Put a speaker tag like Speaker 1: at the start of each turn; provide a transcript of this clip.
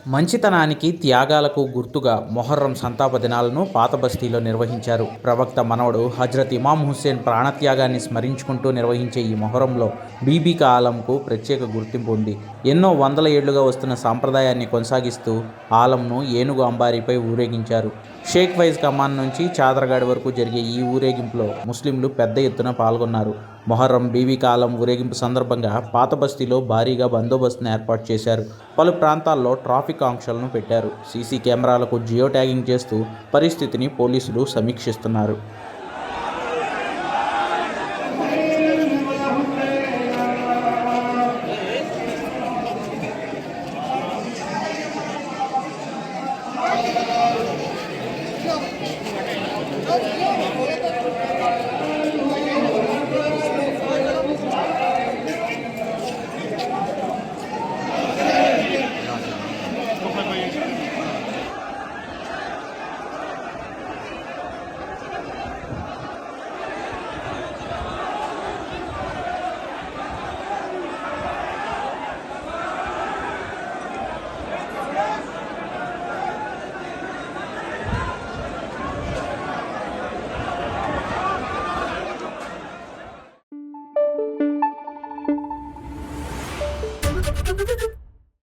Speaker 1: మంచితనానికి, త్యాగాలకు గుర్తుగా మొహర్రం సంతాప దినాలను పాత బస్తీలో నిర్వహించారు. ప్రవక్త మనవడు హజ్రత్ ఇమాం హుస్సేన్ ప్రాణత్యాగాన్ని స్మరించుకుంటూ నిర్వహించే ఈ మొహర్రంలో బీబీ కా ఆలంకు ప్రత్యేక గుర్తింపు ఉంది. ఎన్నో వందల ఏళ్లుగా వస్తున్న సాంప్రదాయాన్ని కొనసాగిస్తూ ఆలంను ఏనుగు అంబారీపై ఊరేగించారు. షేక్ ఫైజ్ కమాన్ నుంచి చాదరగాడి వరకు జరిగే ఈ ఊరేగింపులో ముస్లింలు పెద్ద ఎత్తున పాల్గొన్నారు. మొహర్రం బీబీ కా ఆలం ఊరేగింపు సందర్భంగా పాత బస్తీలో భారీగా బందోబస్తును ఏర్పాటు చేశారు. పలు ప్రాంతాల్లో ట్రాఫిక్ ఆంక్షలను పెట్టారు. సీసీ కెమెరాలకు జియో ట్యాగింగ్ చేస్తూ పరిస్థితిని పోలీసులు సమీక్షిస్తున్నారు.